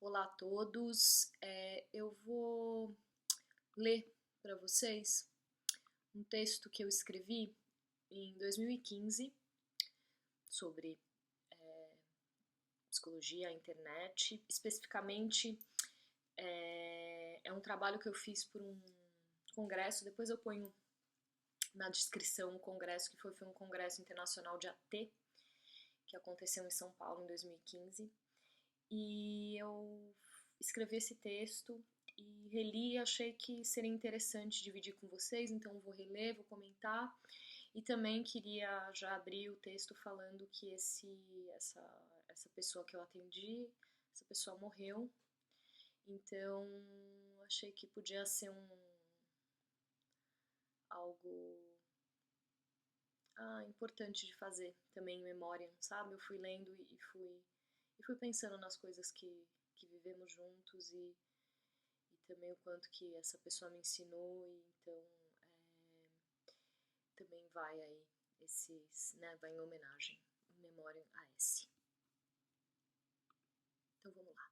Olá a todos. Eu vou ler para vocês um texto que eu escrevi em 2015 sobre psicologia, internet. Especificamente, é um trabalho que eu fiz por um congresso. Depois eu ponho na descrição o congresso que foi um congresso internacional de AT, que aconteceu em São Paulo em 2015. E eu escrevi esse texto e reli e achei que seria interessante dividir com vocês, então vou reler, vou comentar. E também queria já abrir o texto falando que essa pessoa que eu atendi, essa pessoa morreu, então achei que podia ser algo importante de fazer também em memória, sabe? Eu fui lendo e fui pensando nas coisas que vivemos juntos e também o quanto que essa pessoa me ensinou, e então também vai aí né, vai em homenagem, em memória a esse. Então vamos lá.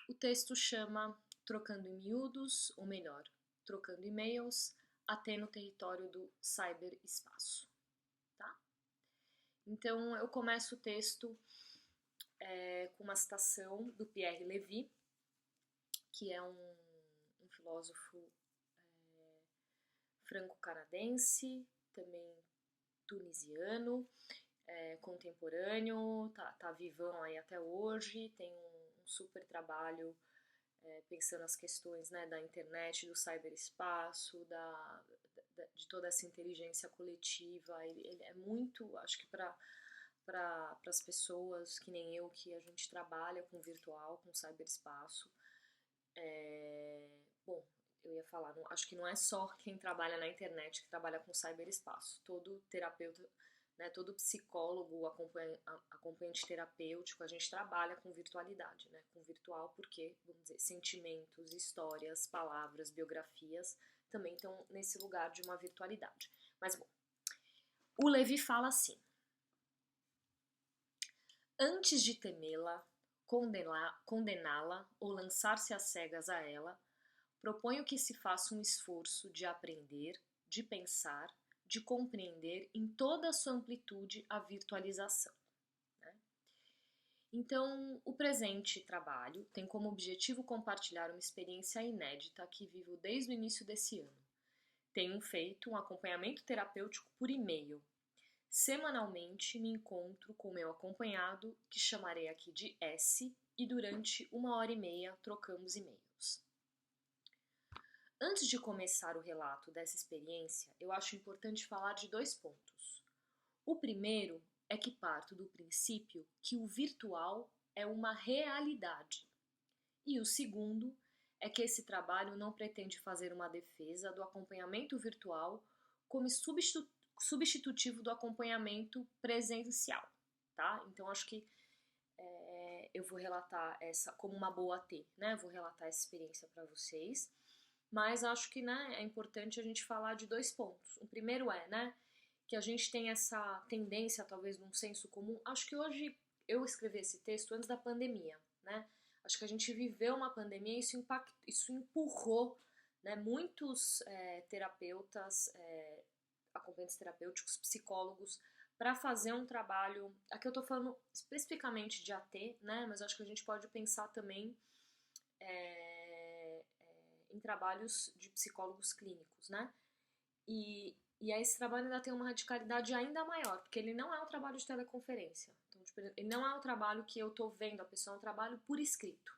O texto chama Trocando em Miúdos, ou melhor, Trocando e-mails, até no território do cyberespaço, tá? Então eu começo o texto com uma citação do Pierre Levy, que é um filósofo franco-canadense, também tunisiano, contemporâneo, tá vivão aí até hoje, tem um super trabalho pensando as questões, né, da internet, do cyberespaço, de toda essa inteligência coletiva. Ele é muito, acho que para as pessoas que nem eu, que a gente trabalha com virtual, com cyberespaço. Bom, eu ia falar, acho que não é só quem trabalha na internet que trabalha com cyberespaço. Todo terapeuta, né, todo psicólogo, acompanhante terapêutico, a gente trabalha com virtualidade, né, com virtual, porque, vamos dizer, sentimentos, histórias, palavras, biografias também estão nesse lugar de uma virtualidade. Mas, bom, o Levi fala assim: antes de temê-la, condená-la ou lançar-se às cegas a ela, proponho que se faça um esforço de aprender, de pensar, de compreender em toda a sua amplitude a virtualização. Né? Então, o presente trabalho tem como objetivo compartilhar uma experiência inédita que vivo desde o início desse ano. Tenho feito um acompanhamento terapêutico por e-mail. Semanalmente me encontro com meu acompanhado, que chamarei aqui de S, e durante 1h30 trocamos e-mails. Antes de começar o relato dessa experiência, eu acho importante falar de 2 pontos. O primeiro é que parto do princípio que o virtual é uma realidade. E o segundo é que esse trabalho não pretende fazer uma defesa do acompanhamento virtual como substitutivo do acompanhamento presencial, tá? Então acho que eu vou relatar essa como uma boa T, né? Vou relatar essa experiência para vocês. Mas acho que, né, é importante a gente falar de 2 pontos. O primeiro é, né, que a gente tem essa tendência, talvez num senso comum. Acho que hoje eu escrevi esse texto antes da pandemia, né? Acho que a gente viveu uma pandemia e isso empurrou, né, muitos terapeutas, acompanhantes terapêuticos, psicólogos, para fazer um trabalho. Aqui eu estou falando especificamente de AT, né? Mas acho que a gente pode pensar também em trabalhos de psicólogos clínicos, né? E aí esse trabalho ainda tem uma radicalidade ainda maior, porque ele não é um trabalho de teleconferência. Então, tipo, ele não é um trabalho que eu tô vendo a pessoa, é um trabalho por escrito,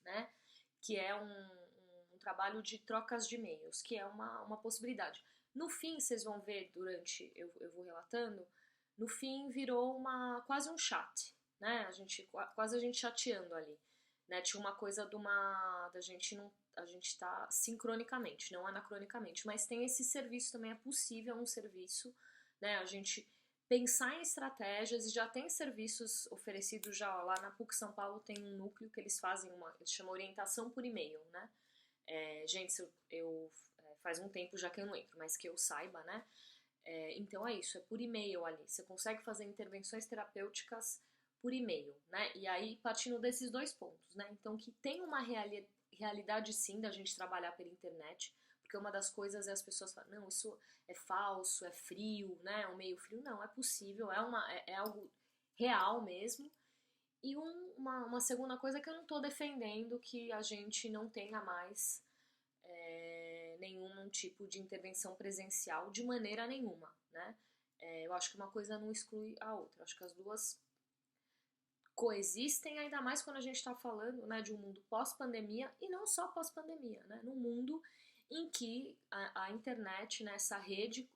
né? Que é um trabalho de trocas de e-mails, que é uma possibilidade. No fim, vocês vão ver durante, eu vou relatando, no fim virou quase um chat, né? Quase a gente chateando ali, né? Tinha uma coisa da gente não, a gente tá sincronicamente, não anacronicamente, mas tem esse serviço também, é possível um serviço, né? A gente pensar em estratégias, e já tem serviços oferecidos já lá na PUC São Paulo, tem um núcleo que eles fazem eles chamam orientação por e-mail, né? Gente, faz um tempo já que eu não entro, mas que eu saiba, né? Então é isso, é por e-mail ali. Você consegue fazer intervenções terapêuticas por e-mail, né? E aí, partindo desses dois pontos, né? Então, que tem uma realidade sim da gente trabalhar pela internet, porque uma das coisas é as pessoas falam, não, isso é falso, é frio, né? É um meio frio. Não, é possível, é algo real mesmo. E uma segunda coisa é que eu não estou defendendo que a gente não tenha mais nenhum tipo de intervenção presencial de maneira nenhuma, né? Eu acho que uma coisa não exclui a outra. Eu acho que as duas coexistem, ainda mais quando a gente está falando, né, de um mundo pós-pandemia e não só pós-pandemia, né? Num mundo em que a internet, né, essa rede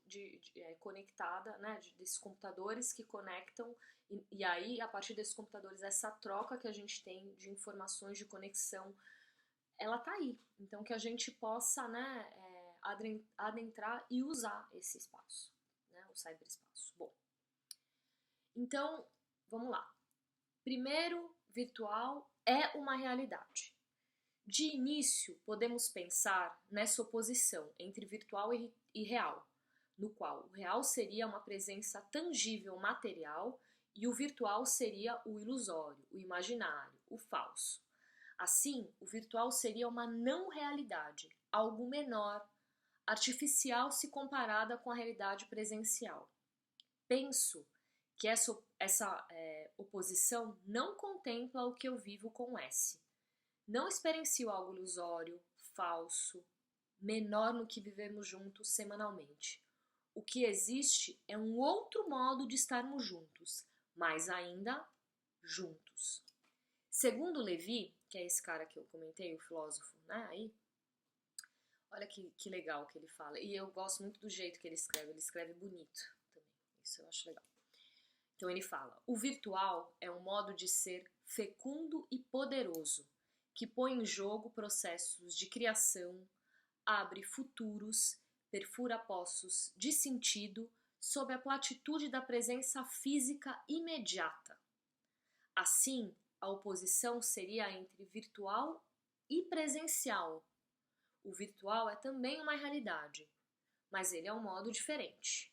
conectada, né, desses computadores que conectam e aí, a partir desses computadores, essa troca que a gente tem de informações, de conexão, ela tá aí. Então, que a gente possa, né, adentrar e usar esse espaço, né, o cyberespaço. Bom, então, vamos lá. Primeiro, virtual é uma realidade. De início, podemos pensar nessa oposição entre virtual e real, no qual o real seria uma presença tangível, material, e o virtual seria o ilusório, o imaginário, o falso. Assim, o virtual seria uma não realidade, algo menor, artificial se comparada com a realidade presencial. Penso que essa oposição não contempla o que eu vivo com S. Não experiencio algo ilusório, falso, menor no que vivemos juntos semanalmente. O que existe é um outro modo de estarmos juntos, mas ainda juntos. Segundo Levi, que é esse cara que eu comentei, o filósofo, né? Aí, olha que legal que ele fala. E eu gosto muito do jeito que ele escreve bonito também. Isso eu acho legal. Então ele fala: o virtual é um modo de ser fecundo e poderoso, que põe em jogo processos de criação, abre futuros, perfura poços de sentido sob a platitude da presença física imediata. Assim, a oposição seria entre virtual e presencial. O virtual é também uma realidade, mas ele é um modo diferente,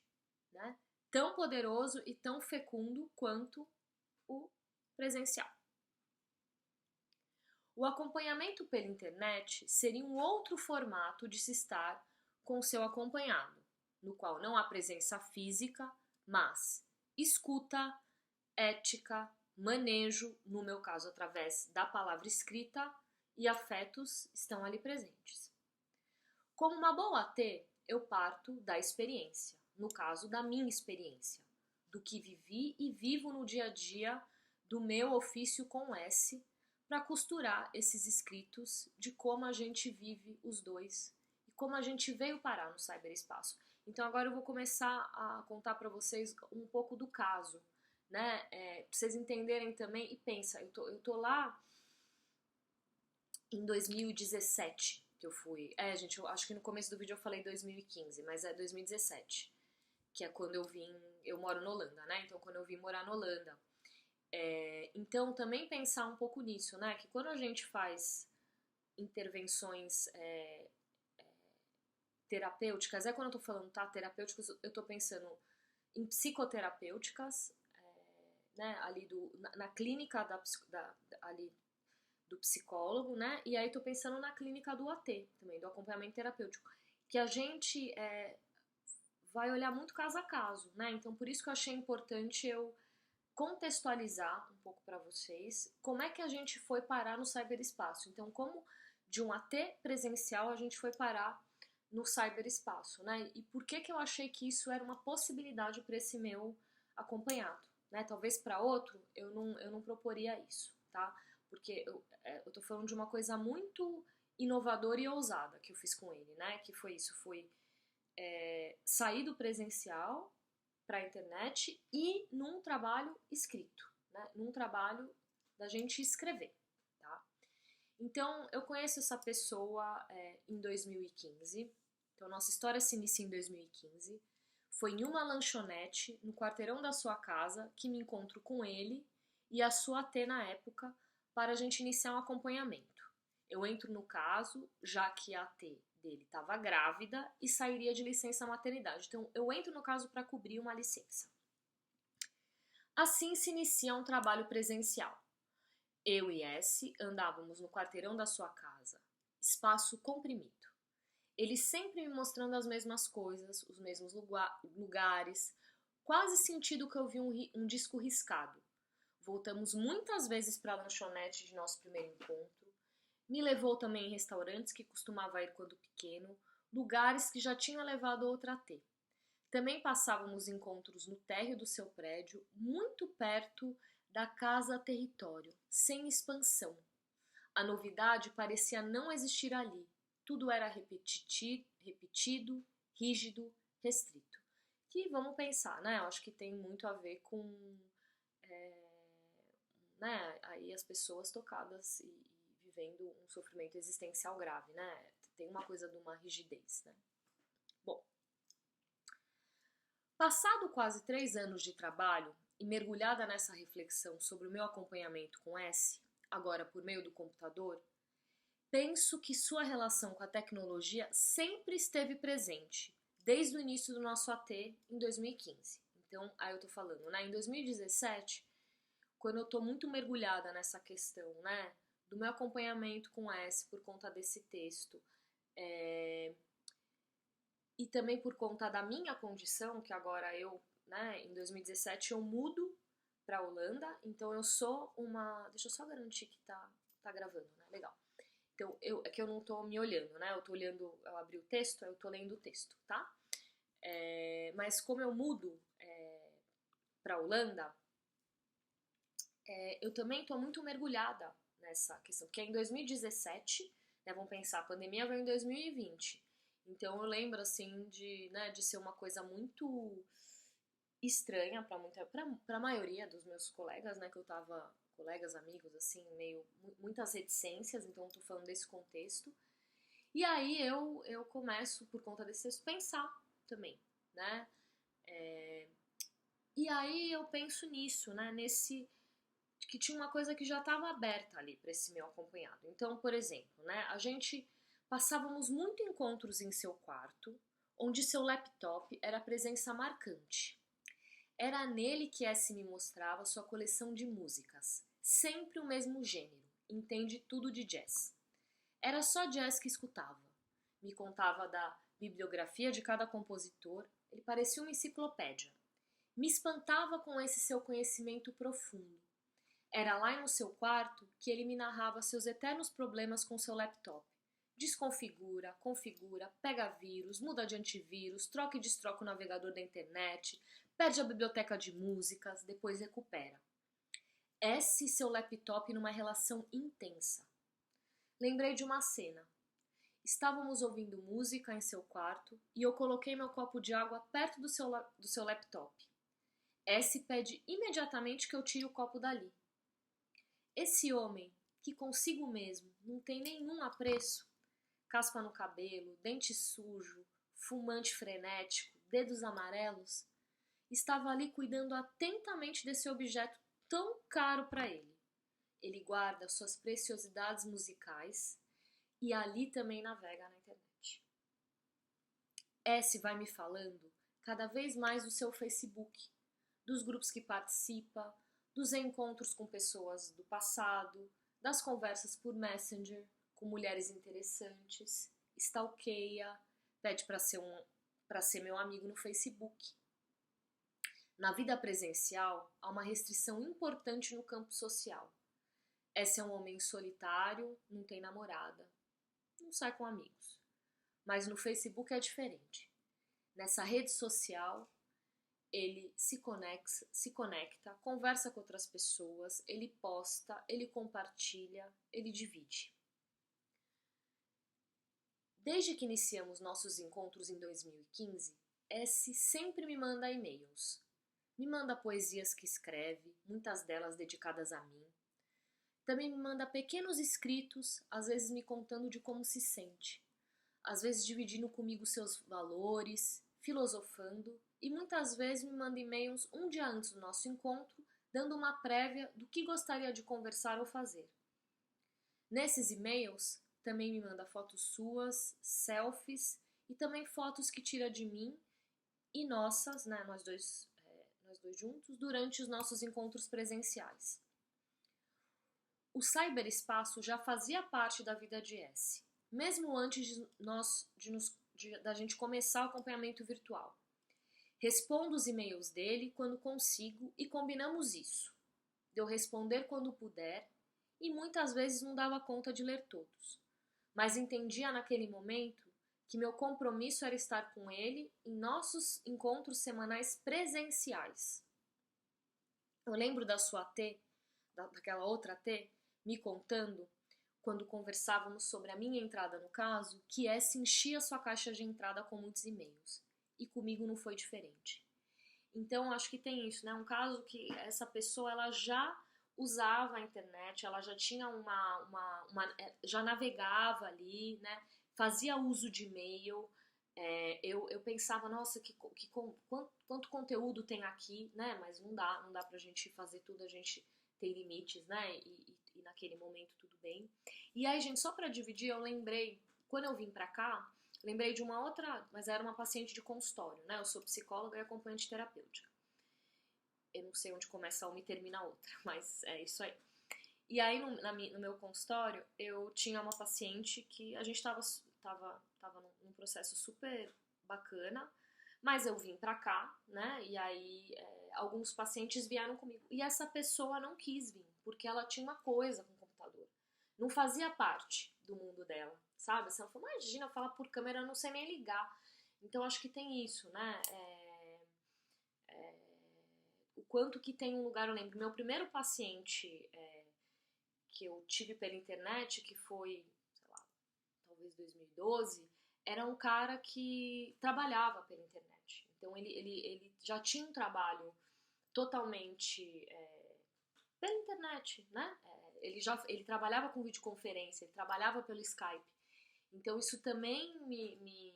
né? Tão poderoso e tão fecundo quanto o presencial. O acompanhamento pela internet seria um outro formato de se estar com o seu acompanhado, no qual não há presença física, mas escuta, ética, manejo, no meu caso através da palavra escrita, e afetos estão ali presentes. Como uma boa AT, eu parto da experiência, no caso da minha experiência, do que vivi e vivo no dia a dia do meu ofício com S, para costurar esses escritos de como a gente vive os dois e como a gente veio parar no cyberespaço. Então agora eu vou começar a contar para vocês um pouco do caso, né? Pra vocês entenderem também. E pensa, eu tô lá em 2017 que eu fui. Gente, eu acho que no começo do vídeo eu falei 2015, mas é 2017, que é quando eu moro na Holanda, né? Então quando eu vim morar na Holanda. Então também pensar um pouco nisso, né? Que quando a gente faz intervenções terapêuticas, quando eu tô falando, tá, terapêuticas, eu tô pensando em psicoterapêuticas, né, ali na clínica ali do psicólogo, né, e aí tô pensando na clínica do AT também, do acompanhamento terapêutico, que a gente vai olhar muito caso a caso, né, então por isso que eu achei importante eu contextualizar um pouco para vocês como é que a gente foi parar no cyberespaço. Então, como de um AT presencial a gente foi parar no cyberespaço, né? E por que eu achei que isso era uma possibilidade para esse meu acompanhado, né? Talvez para outro eu não proporia isso, tá? Porque eu tô falando de uma coisa muito inovadora e ousada que eu fiz com ele, né? Que foi isso, foi sair do presencial para a internet e num trabalho escrito, né? Num trabalho da gente escrever, tá? Então, eu conheço essa pessoa em 2015. Então, nossa história se inicia em 2015. Foi em uma lanchonete, no quarteirão da sua casa, que me encontro com ele e a sua AT na época, para a gente iniciar um acompanhamento. Eu entro no caso, já que a AT dele estava grávida e sairia de licença maternidade. Então, eu entro no caso para cobrir uma licença. Assim se inicia um trabalho presencial. Eu e S andávamos no quarteirão da sua casa, espaço comprimido. Ele sempre me mostrando as mesmas coisas, os mesmos lugares, quase sentindo que eu vi um disco riscado. Voltamos muitas vezes para a lanchonete de nosso primeiro encontro. Me levou também em restaurantes que costumava ir quando pequeno, lugares que já tinha levado outra a ter. Também passávamos encontros no térreo do seu prédio, muito perto da casa território, sem expansão. A novidade parecia não existir ali. Tudo era repetido, rígido, restrito. Que vamos pensar, né? Eu acho que tem muito a ver com né, aí as pessoas tocadas e vivendo um sofrimento existencial grave, né? Tem uma coisa de uma rigidez, né? Bom, passado quase 3 anos de trabalho e mergulhada nessa reflexão sobre o meu acompanhamento com S, agora por meio do computador, penso que sua relação com a tecnologia sempre esteve presente, desde o início do nosso AT em 2015. Então, aí eu tô falando, né? Em 2017, quando eu tô muito mergulhada nessa questão, né? Do meu acompanhamento com S por conta desse texto, e também por conta da minha condição, que agora eu, né, em 2017 eu mudo pra Holanda, então eu sou uma... Deixa eu só garantir que tá gravando, né? Legal. Então, é que eu não tô me olhando, né? Eu tô olhando, eu abri o texto, eu tô lendo o texto, tá? Mas como eu mudo pra Holanda, eu também tô muito mergulhada nessa questão, porque em 2017, né, vamos pensar, a pandemia veio em 2020, então eu lembro, assim, de ser uma coisa muito estranha pra maioria dos meus colegas, né, que eu tava, colegas, amigos, assim, meio, muitas reticências, então eu tô falando desse contexto, e aí eu começo, por conta desse texto, pensar também, né, e aí eu penso nisso, né, que tinha uma coisa que já estava aberta ali para esse meu acompanhado. Então, por exemplo, né, a gente passávamos muito encontros em seu quarto, onde seu laptop era presença marcante. Era nele que S me mostrava sua coleção de músicas, sempre o mesmo gênero, entende tudo de jazz. Era só jazz que escutava. Me contava da bibliografia de cada compositor, ele parecia uma enciclopédia. Me espantava com esse seu conhecimento profundo. Era lá no seu quarto que ele me narrava seus eternos problemas com seu laptop. Desconfigura, configura, pega vírus, muda de antivírus, troca e destroca o navegador da internet, perde a biblioteca de músicas, depois recupera. Esse seu laptop numa relação intensa. Lembrei de uma cena. Estávamos ouvindo música em seu quarto e eu coloquei meu copo de água perto do seu laptop. S pede imediatamente que eu tire o copo dali. Esse homem, que consigo mesmo não tem nenhum apreço, caspa no cabelo, dente sujo, fumante frenético, dedos amarelos, estava ali cuidando atentamente desse objeto tão caro para ele. Ele guarda suas preciosidades musicais e ali também navega na internet. S vai me falando cada vez mais do seu Facebook, dos grupos que participa, dos encontros com pessoas do passado, das conversas por Messenger com mulheres interessantes, stalkeia, pede para ser meu amigo no Facebook. Na vida presencial, há uma restrição importante no campo social. Esse é um homem solitário, não tem namorada, não sai com amigos. Mas no Facebook é diferente. Nessa rede social, ele se conecta, conversa com outras pessoas, ele posta, ele compartilha, ele divide. Desde que iniciamos nossos encontros em 2015, S sempre me manda e-mails. Me manda poesias que escreve, muitas delas dedicadas a mim. Também me manda pequenos escritos, às vezes me contando de como se sente. Às vezes dividindo comigo seus valores, filosofando, e muitas vezes me manda e-mails um dia antes do nosso encontro, dando uma prévia do que gostaria de conversar ou fazer. Nesses e-mails, também me manda fotos suas, selfies e também fotos que tira de mim e nossas, né, nós nós dois juntos, durante os nossos encontros presenciais. O cyberespaço já fazia parte da vida de S, mesmo antes da gente começar o acompanhamento virtual. Respondo os e-mails dele quando consigo e combinamos isso, de eu responder quando puder, e muitas vezes não dava conta de ler todos. Mas entendia naquele momento que meu compromisso era estar com ele em nossos encontros semanais presenciais. Eu lembro da sua T, daquela outra T, me contando, quando conversávamos sobre a minha entrada no caso, que essa enchia sua caixa de entrada com muitos e-mails. E comigo não foi diferente. Então, acho que tem isso, né? Um caso que essa pessoa, ela já usava a internet, ela já tinha já navegava ali, né? Fazia uso de e-mail. Eu pensava, nossa, quanto conteúdo tem aqui, né? Mas não dá pra gente fazer tudo, a gente tem limites, né? E naquele momento tudo bem. E aí, gente, só pra dividir, eu lembrei, quando eu vim pra cá, lembrei de uma outra, mas era uma paciente de consultório, né? Eu sou psicóloga e acompanhante terapêutica. Eu não sei onde começa uma e termina a outra, mas é isso aí. E aí, no meu consultório, eu tinha uma paciente que a gente tava num processo super bacana, mas eu vim pra cá, né? E aí, alguns pacientes vieram comigo. E essa pessoa não quis vir, porque ela tinha uma coisa com o computador. Não fazia parte do mundo dela, sabe? Ela falou, imagina, falar por câmera, eu não sei nem ligar. Então, acho que tem isso, né? O quanto que tem um lugar, eu lembro, meu primeiro paciente que eu tive pela internet, que foi, sei lá, talvez 2012, era um cara que trabalhava pela internet. Então ele já tinha um trabalho totalmente pela internet, né? Ele trabalhava com videoconferência, ele trabalhava pelo Skype. Então isso também me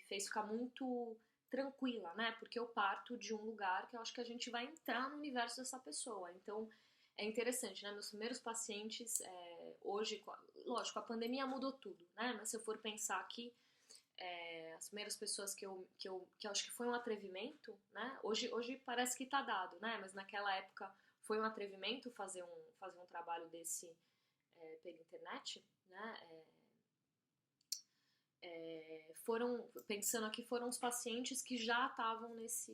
fez ficar muito tranquila, né? Porque eu parto de um lugar que eu acho que a gente vai entrar no universo dessa pessoa. Então é interessante, né? Meus primeiros pacientes, hoje, lógico, a pandemia mudou tudo, né? Mas se eu for pensar aqui, as primeiras pessoas que eu acho que foi um atrevimento, né? Hoje parece que tá dado, né? Mas naquela época foi um atrevimento fazer um trabalho desse pela internet, né? Pensando aqui, foram os pacientes que já estavam nesse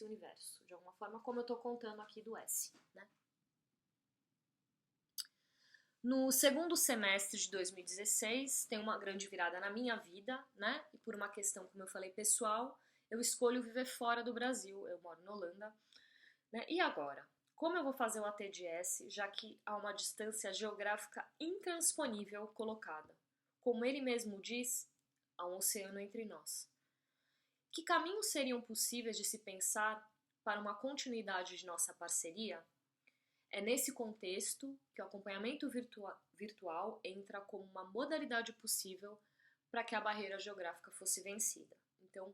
universo, de alguma forma, como eu tô contando aqui do S, né? No segundo semestre de 2016, tem uma grande virada na minha vida, né? E por uma questão, como eu falei, pessoal, eu escolho viver fora do Brasil, eu moro na Holanda, né? E agora? Como eu vou fazer o ATDS, já que há uma distância geográfica intransponível colocada? Como ele mesmo diz, há um oceano entre nós. Que caminhos seriam possíveis de se pensar para uma continuidade de nossa parceria? É nesse contexto que o acompanhamento virtual entra como uma modalidade possível para que a barreira geográfica fosse vencida. Então,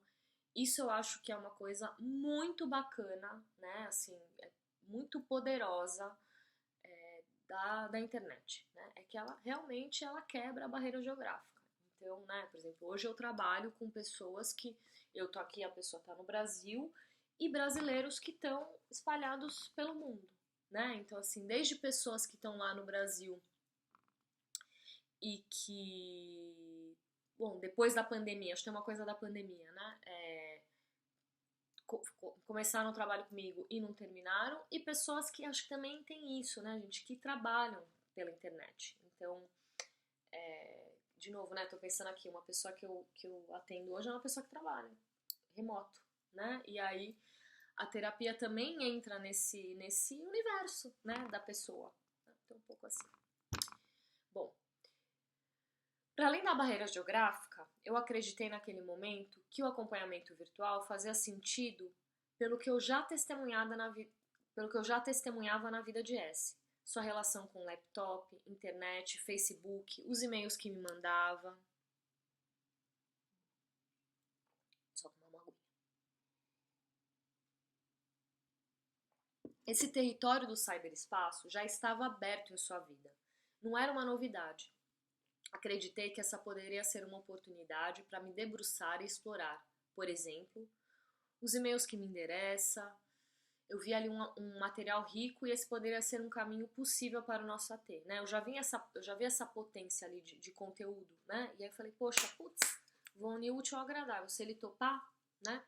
isso eu acho que é uma coisa muito bacana, né? Assim, muito poderosa da internet, né? É que ela realmente quebra a barreira geográfica. Então, né, por exemplo, hoje eu trabalho com pessoas que eu tô aqui, a pessoa tá no Brasil, e brasileiros que estão espalhados pelo mundo, né? Então, assim, desde pessoas que estão lá no Brasil e que, bom, depois da pandemia, acho que tem uma coisa da pandemia, né? Começaram o trabalho comigo e não terminaram, e pessoas que acho que também tem isso, né, gente, que trabalham pela internet. Então, de novo, né, tô pensando aqui, uma pessoa que eu atendo hoje é uma pessoa que trabalha remoto, né, e aí a terapia também entra nesse universo, né, da pessoa. Então, um pouco assim. Bom, para além da barreira geográfica, eu acreditei naquele momento que o acompanhamento virtual fazia sentido pelo que eu já testemunhava na vida de S. Sua relação com laptop, internet, Facebook, os e-mails que me mandava. Só tomar uma aguinha. Esse território do cyberespaço já estava aberto em sua vida. Não era uma novidade. Acreditei que essa poderia ser uma oportunidade para me debruçar e explorar, por exemplo, os e-mails que me endereça, eu vi ali um material rico e esse poderia ser um caminho possível para o nosso AT, né? Eu já vi essa potência ali de conteúdo, né? E aí eu falei, poxa, putz, vou unir o útil ao agradável, se ele topar, né?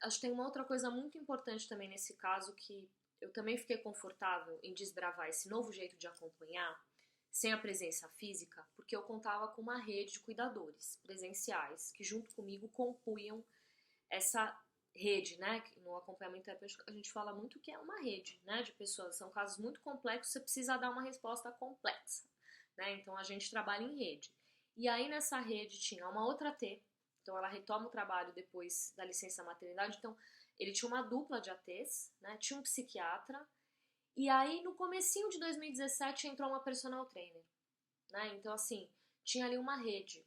Acho que tem uma outra coisa muito importante também nesse caso, que eu também fiquei confortável em desbravar esse novo jeito de acompanhar, sem a presença física, porque eu contava com uma rede de cuidadores presenciais, que junto comigo compunham essa rede, né? No acompanhamento terapêutico a gente fala muito que é uma rede, né? De pessoas, são casos muito complexos, você precisa dar uma resposta complexa, né? Então a gente trabalha em rede. E aí nessa rede tinha uma outra T, então ela retoma o trabalho depois da licença maternidade, então ele tinha uma dupla de ATs, né? Tinha um psiquiatra, e aí no comecinho de 2017 entrou uma personal trainer, né? Então assim, tinha ali uma rede.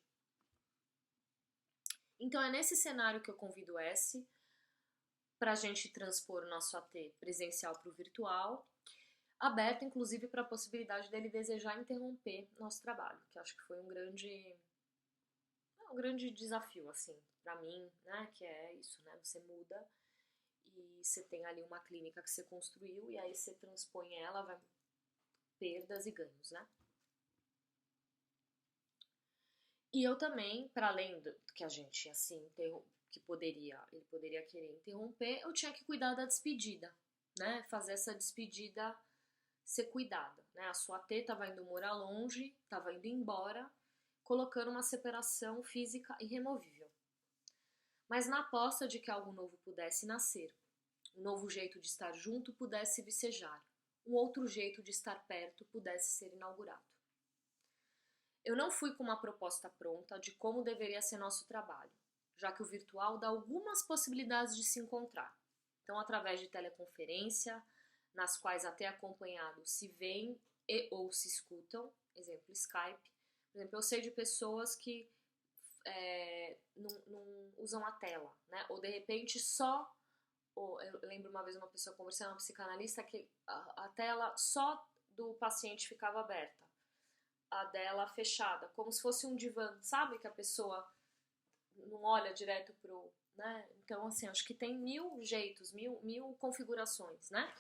Então é nesse cenário que eu convido o S para a gente transpor o nosso AT presencial para o virtual, aberto inclusive para a possibilidade dele desejar interromper nosso trabalho, que acho que foi um grande desafio, assim, para mim, né, que é isso, né, você muda e você tem ali uma clínica que você construiu e aí você transpõe ela, vai perdas e ganhos, né. E eu também, para além do que a gente, assim, que ele poderia querer interromper, eu tinha que cuidar da despedida, né, fazer essa despedida ser cuidada, né, a sua T estava indo morar longe, estava indo embora, colocando uma separação física irremovível. Mas na aposta de que algo novo pudesse nascer, um novo jeito de estar junto pudesse vicejar, um outro jeito de estar perto pudesse ser inaugurado. Eu não fui com uma proposta pronta de como deveria ser nosso trabalho, já que o virtual dá algumas possibilidades de se encontrar. Então, através de teleconferência, nas quais até acompanhados se veem e ou se escutam, exemplo, Skype. Por exemplo, eu sei de pessoas que não usam a tela, né? Ou de repente só, eu lembro uma vez uma pessoa conversando com uma psicanalista que a tela só do paciente ficava aberta, a dela fechada, como se fosse um divã, sabe? Que a pessoa não olha direto pro, né? Então, assim, acho que tem mil jeitos, mil configurações, né?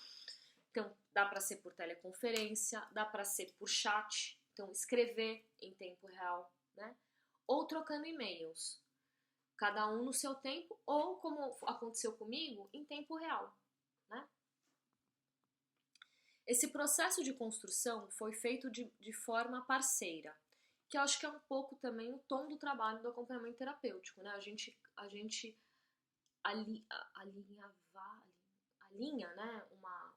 Então, dá para ser por teleconferência, dá para ser por chat, então escrever em tempo real, né? Ou trocando e-mails, cada um no seu tempo, ou como aconteceu comigo, em tempo real, né? Esse processo de construção foi feito de forma parceira, que eu acho que é um pouco também o tom do trabalho do acompanhamento terapêutico, né? A gente alinha, né, uma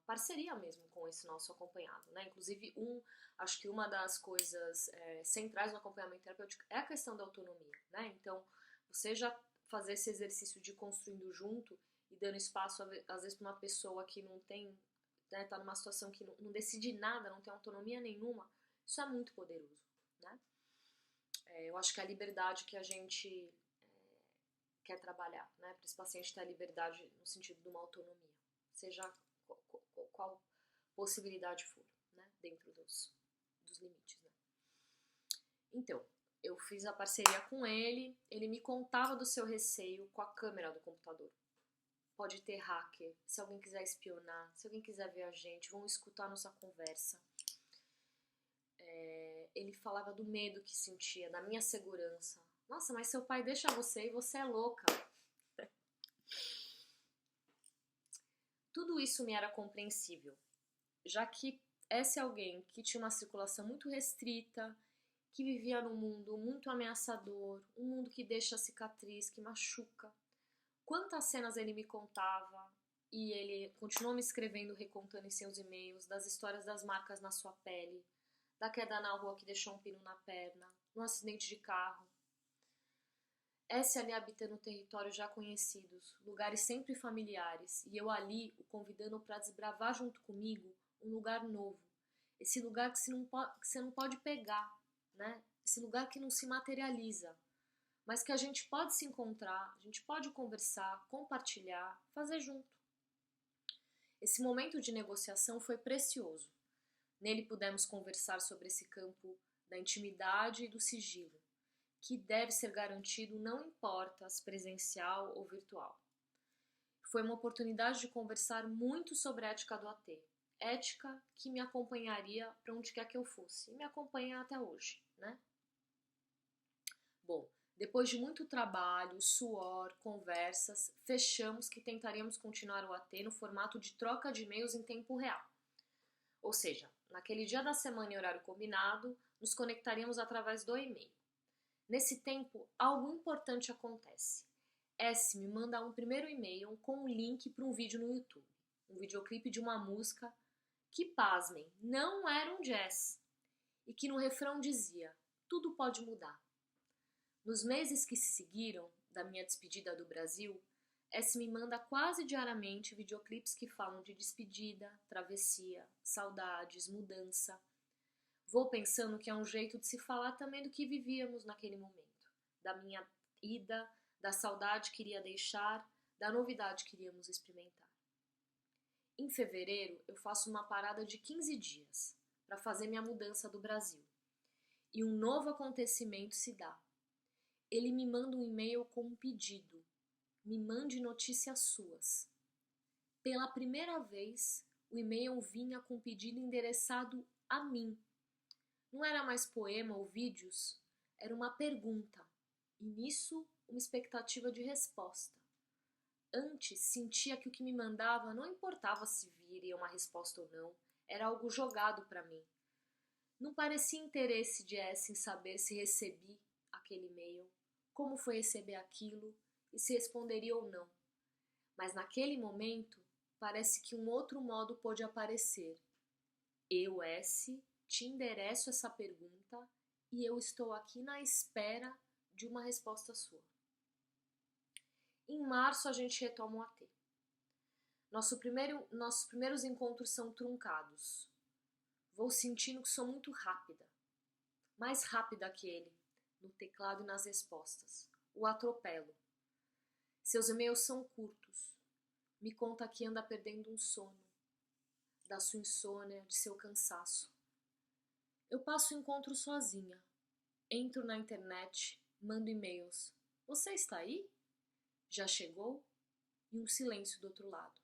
parceria mesmo com esse nosso acompanhado, né? Inclusive, acho que uma das coisas centrais do acompanhamento terapêutico é a questão da autonomia, né? Então, você já fazer esse exercício de construindo junto e dando espaço, às vezes, para uma pessoa que não tem, né, tá numa situação que não decide nada, não tem autonomia nenhuma, isso é muito poderoso, né? Eu acho que a liberdade que a gente quer trabalhar, né, para esse paciente ter a liberdade no sentido de uma autonomia, seja qual possibilidade for, né, dentro dos limites, né. Então, eu fiz a parceria com ele me contava do seu receio com a câmera do computador. Pode ter hacker, se alguém quiser espionar, se alguém quiser ver a gente, vão escutar nossa conversa. Ele falava do medo que sentia, da minha segurança. Nossa, mas seu pai deixa você e você é louca. Tudo isso me era compreensível, já que esse alguém que tinha uma circulação muito restrita, que vivia num mundo muito ameaçador, um mundo que deixa cicatriz, que machuca. Quantas cenas ele me contava, e ele continuou me escrevendo, recontando em seus e-mails, das histórias das marcas na sua pele, da queda na rua que deixou um pino na perna, no acidente de carro. Essa ali habita no território já conhecidos, lugares sempre familiares, e eu ali o convidando para desbravar junto comigo um lugar novo. Esse lugar que você não pode pegar, né? Esse lugar que não se materializa, mas que a gente pode se encontrar, a gente pode conversar, compartilhar, fazer junto. Esse momento de negociação foi precioso. Nele pudemos conversar sobre esse campo da intimidade e do sigilo, que deve ser garantido não importa se presencial ou virtual. Foi uma oportunidade de conversar muito sobre a ética do AT. Ética que me acompanharia para onde quer que eu fosse. E me acompanha até hoje, né? Bom, depois de muito trabalho, suor, conversas, fechamos que tentaríamos continuar o AT no formato de troca de e-mails em tempo real. Ou seja, naquele dia da semana em horário combinado, nos conectaríamos através do e-mail. Nesse tempo, algo importante acontece. S me manda um primeiro e-mail com um link para um vídeo no YouTube. Um videoclipe de uma música que, pasmem, não era um jazz. E que no refrão dizia, tudo pode mudar. Nos meses que se seguiram, da minha despedida do Brasil, S me manda quase diariamente videoclipes que falam de despedida, travessia, saudades, mudança. Vou pensando que é um jeito de se falar também do que vivíamos naquele momento. Da minha ida, da saudade que iria deixar, da novidade que iríamos experimentar. Em fevereiro, eu faço uma parada de 15 dias para fazer minha mudança do Brasil. E um novo acontecimento se dá. Ele me manda um e-mail com um pedido. Me mande notícias suas. Pela primeira vez, o e-mail vinha com um pedido endereçado a mim. Não era mais poema ou vídeos, era uma pergunta. E nisso, uma expectativa de resposta. Antes, sentia que o que me mandava não importava se viria uma resposta ou não, era algo jogado para mim. Não parecia interesse de S em saber se recebi aquele e-mail, como foi receber aquilo e se responderia ou não. Mas naquele momento, parece que um outro modo pôde aparecer. Eu, S, te endereço essa pergunta e eu estou aqui na espera de uma resposta sua. Em março, a gente retoma o AT. Nossos primeiros encontros são truncados. Vou sentindo que sou muito rápida. Mais rápida que ele, no teclado e nas respostas. O atropelo. Seus e-mails são curtos. Me conta que anda perdendo um sono. Da sua insônia, de seu cansaço. Eu passo o encontro sozinha. Entro na internet, mando e-mails. Você está aí? Já chegou? E um silêncio do outro lado.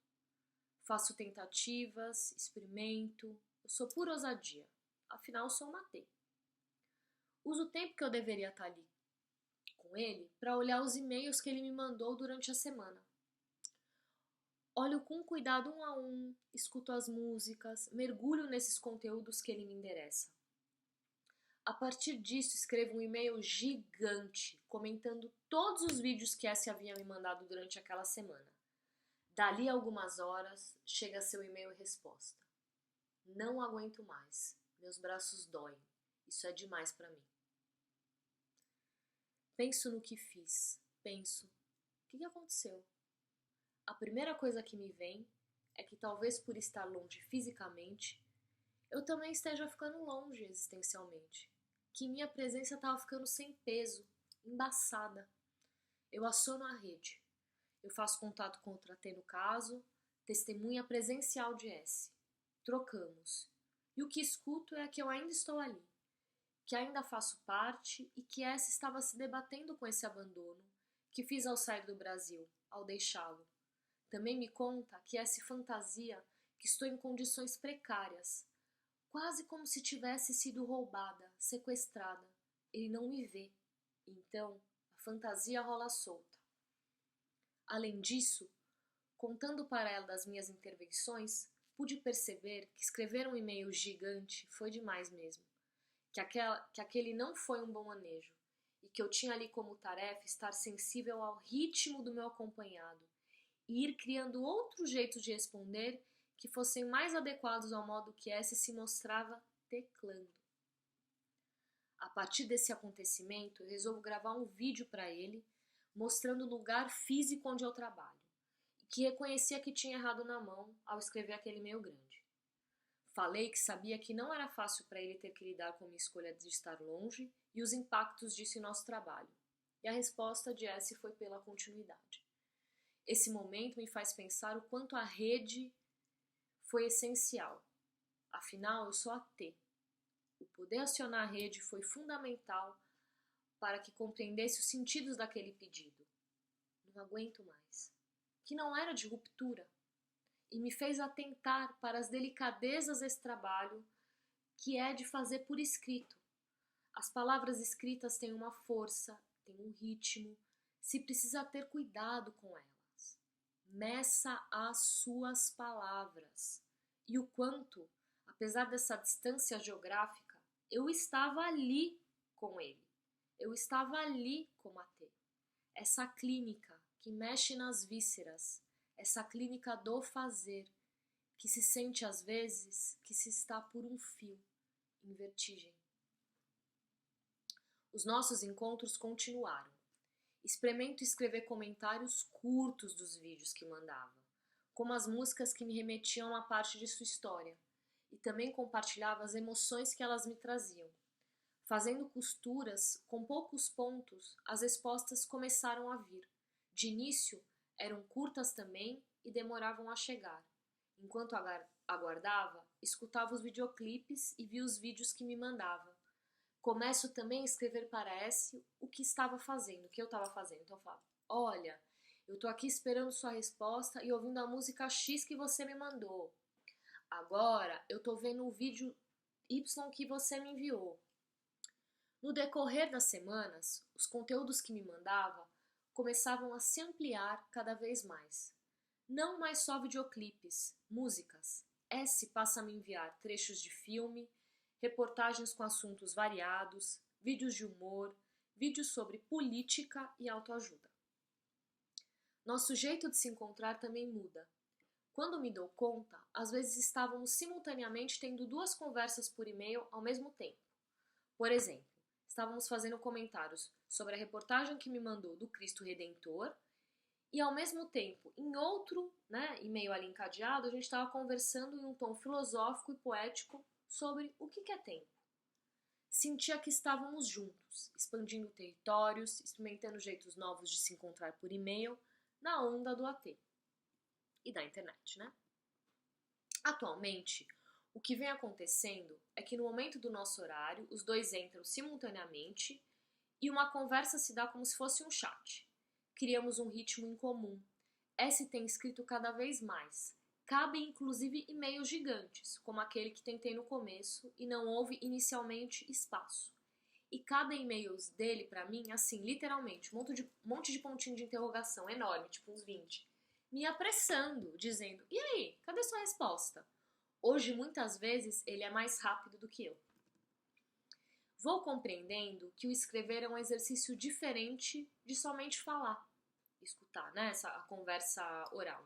Faço tentativas, experimento. Eu sou pura ousadia. Afinal, sou uma T. Uso o tempo que eu deveria estar ali com ele para olhar os e-mails que ele me mandou durante a semana. Olho com cuidado um a um, escuto as músicas, mergulho nesses conteúdos que ele me endereça. A partir disso, escrevo um e-mail gigante, comentando todos os vídeos que S havia me mandado durante aquela semana. Dali a algumas horas, chega seu e-mail e resposta. Não aguento mais. Meus braços doem. Isso é demais para mim. Penso no que fiz. Penso. O que aconteceu? A primeira coisa que me vem é que talvez por estar longe fisicamente, eu também esteja ficando longe existencialmente. Que minha presença estava ficando sem peso, embaçada. Eu aciono a rede. Eu faço contato com outra T no caso, testemunha presencial de S. Trocamos. E o que escuto é que eu ainda estou ali, que ainda faço parte e que S estava se debatendo com esse abandono que fiz ao sair do Brasil, ao deixá-lo. Também me conta que S fantasia que estou em condições precárias, quase como se tivesse sido roubada, sequestrada. Ele não me vê. Então, a fantasia rola solta. Além disso, contando para ela das minhas intervenções, pude perceber que escrever um e-mail gigante foi demais mesmo. Que aquele não foi um bom manejo. E que eu tinha ali como tarefa estar sensível ao ritmo do meu acompanhado. E ir criando outros jeitos de responder que fossem mais adequados ao modo que S se mostrava teclando. A partir desse acontecimento, eu resolvo gravar um vídeo para ele, mostrando o lugar físico onde eu trabalho, e que reconhecia que tinha errado na mão ao escrever aquele e-mail grande. Falei que sabia que não era fácil para ele ter que lidar com a minha escolha de estar longe e os impactos disso em nosso trabalho. E a resposta de S foi pela continuidade. Esse momento me faz pensar o quanto a rede foi essencial. Afinal, eu sou a T. O poder acionar a rede foi fundamental para que compreendesse os sentidos daquele pedido. Não aguento mais. que não era de ruptura, e me fez atentar para as delicadezas desse trabalho, que é de fazer por escrito. As palavras escritas têm uma força, têm um ritmo, se precisa ter cuidado com elas. Meça as suas palavras. E o quanto, apesar dessa distância geográfica, eu estava ali com ele. Eu estava ali com Matê. Essa clínica que mexe nas vísceras, essa clínica do fazer, que se sente às vezes que se está por um fio, em vertigem. Os nossos encontros continuaram. Experimento escrever comentários curtos dos vídeos que mandava, como as músicas que me remetiam a parte de sua história, e também compartilhava as emoções que elas me traziam. Fazendo costuras com poucos pontos, as respostas começaram a vir. De início, eram curtas também e demoravam a chegar. Enquanto aguardava, escutava os videoclipes e via os vídeos que me mandava. Começo também a escrever para S o que estava fazendo, o que eu estava fazendo. Então eu falo, olha, eu tô aqui esperando sua resposta e ouvindo a música X que você me mandou. Agora eu tô vendo o vídeo Y que você me enviou. No decorrer das semanas, os conteúdos que me mandava começavam a se ampliar cada vez mais. Não mais só videoclipes, músicas. S passa a me enviar trechos de filme, reportagens com assuntos variados, vídeos de humor, vídeos sobre política e autoajuda. Nosso jeito de se encontrar também muda. Quando me dou conta, às vezes estávamos simultaneamente tendo 2 conversas por e-mail ao mesmo tempo. Por exemplo, estávamos fazendo comentários sobre a reportagem que me mandou do Cristo Redentor e, ao mesmo tempo, em outro e-mail ali encadeado, a gente estava conversando em um tom filosófico e poético sobre o que é tempo. Sentia que estávamos juntos, expandindo territórios, experimentando jeitos novos de se encontrar por e-mail, na onda do AT e da internet, Atualmente, o que vem acontecendo é que no momento do nosso horário, os 2 entram simultaneamente e uma conversa se dá como se fosse um chat. Criamos um ritmo em comum. S tem escrito cada vez mais. Cabem inclusive e-mails gigantes, como aquele que tentei no começo e não houve inicialmente espaço. E cabem e-mails dele para mim, assim, literalmente, um monte de pontinho de interrogação enorme, tipo uns 20, me apressando, dizendo, e aí, cadê sua resposta? Hoje, muitas vezes, ele é mais rápido do que eu. Vou compreendendo que o escrever é um exercício diferente de somente falar, escutar, a conversa oral,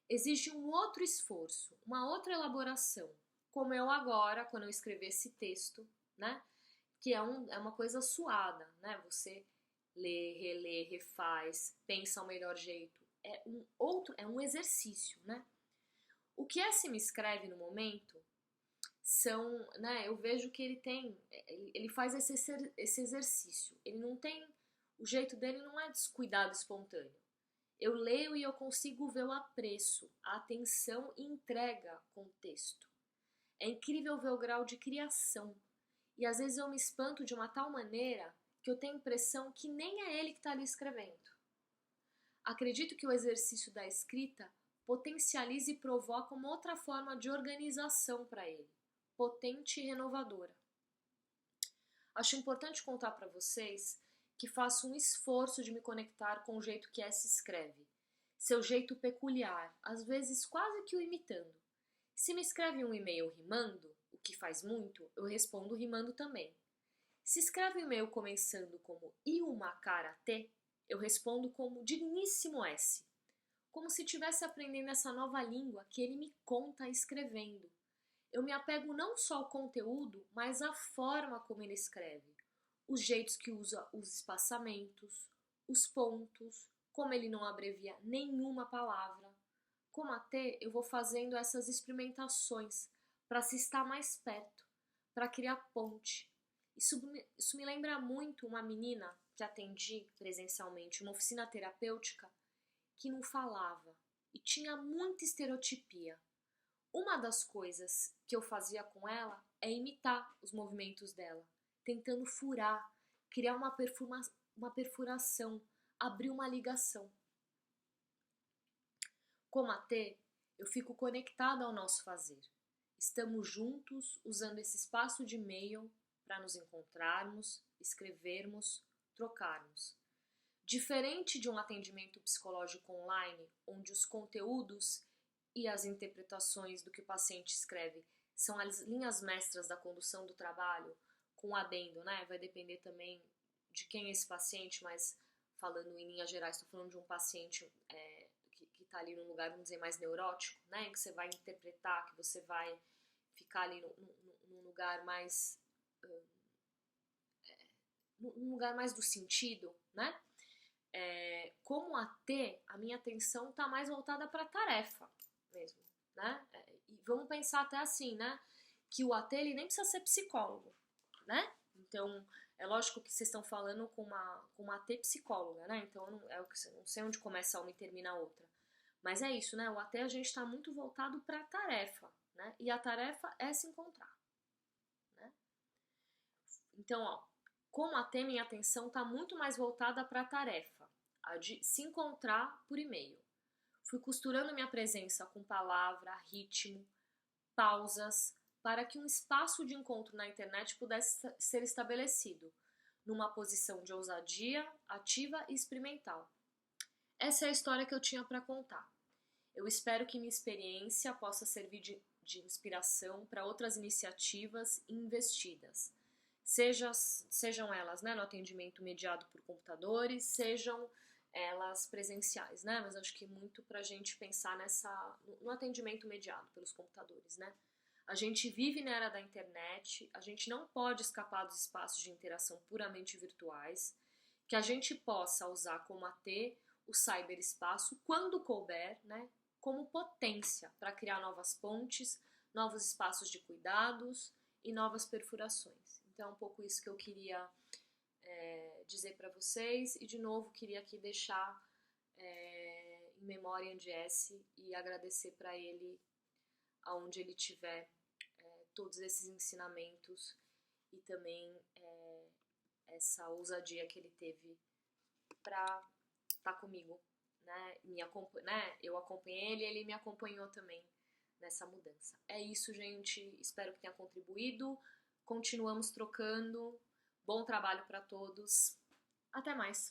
Exige um outro esforço, uma outra elaboração, como eu agora, quando eu escrever esse texto, que é uma coisa suada, Você lê, relê, refaz, pensa ao melhor jeito. É um exercício, O que se me escreve no momento são, eu vejo que ele faz esse exercício. Ele não tem, o jeito dele não é descuidado, espontâneo. Eu leio e eu consigo ver o apreço, a atenção e entrega com o texto. É incrível ver o grau de criação. E às vezes eu me espanto de uma tal maneira que eu tenho a impressão que nem é ele que está ali escrevendo. Acredito que o exercício da escrita potencializa e provoca uma outra forma de organização para ele, potente e renovadora. Acho importante contar para vocês que faço um esforço de me conectar com o jeito que se escreve, seu jeito peculiar, às vezes quase que o imitando. Se me escreve um e-mail rimando, o que faz muito, eu respondo rimando também. Se escreve um e-mail começando como Iumakarate, eu respondo como digníssimo S, como se estivesse aprendendo essa nova língua que ele me conta escrevendo. Eu me apego não só ao conteúdo, mas à forma como ele escreve, os jeitos que usa os espaçamentos, os pontos, como ele não abrevia nenhuma palavra. Como até eu vou fazendo essas experimentações para se estar mais perto, para criar ponte. Isso me lembra muito uma menina que atendi presencialmente, uma oficina terapêutica, que não falava e tinha muita estereotipia. Uma das coisas que eu fazia com ela é imitar os movimentos dela, tentando furar, criar uma perfuração, abrir uma ligação. Como AT, eu fico conectada ao nosso fazer. Estamos juntos usando esse espaço de e-mail para nos encontrarmos, escrevermos, trocarmos. Diferente de um atendimento psicológico online, onde os conteúdos e as interpretações do que o paciente escreve são as linhas mestras da condução do trabalho, com adendo, né? Vai depender também de quem é esse paciente, mas falando em linhas gerais, estou falando de um paciente que está ali num lugar, vamos dizer, mais neurótico, né? Que você vai interpretar, que você vai ficar ali num lugar mais... num lugar mais do sentido, né? Como AT, a minha atenção está mais voltada para a tarefa mesmo, né? E vamos pensar até assim, né? Que o AT ele nem precisa ser psicólogo, né? Então, é lógico que vocês estão falando com uma AT psicóloga, né? Então, eu não sei onde começa uma e termina a outra. Mas é isso, né? O AT a gente está muito voltado para a tarefa, né? E a tarefa é se encontrar, né? Então, ó, como AT, minha atenção está muito mais voltada para a tarefa, a de se encontrar por e-mail. Fui costurando minha presença com palavra, ritmo, pausas, para que um espaço de encontro na internet pudesse ser estabelecido, numa posição de ousadia, ativa e experimental. Essa é a história que eu tinha para contar. Eu espero que minha experiência possa servir de inspiração para outras iniciativas investidas. Sejam elas, né, no atendimento mediado por computadores, sejam elas presenciais, né? Mas acho que muito para a gente pensar no atendimento mediado pelos computadores, né? A gente vive na era da internet, a gente não pode escapar dos espaços de interação puramente virtuais, que a gente possa usar como AT o cyberespaço quando couber, né? Como potência para criar novas pontes, novos espaços de cuidados e novas perfurações. Então é um pouco isso que eu queria dizer para vocês, e de novo queria aqui deixar em memória Andy S. e agradecer para ele aonde ele tiver todos esses ensinamentos e também essa ousadia que ele teve para estar comigo, né? Eu acompanhei ele e ele me acompanhou também nessa mudança. É isso, gente. Espero que tenha contribuído. Continuamos trocando. Bom trabalho para todos. Até mais!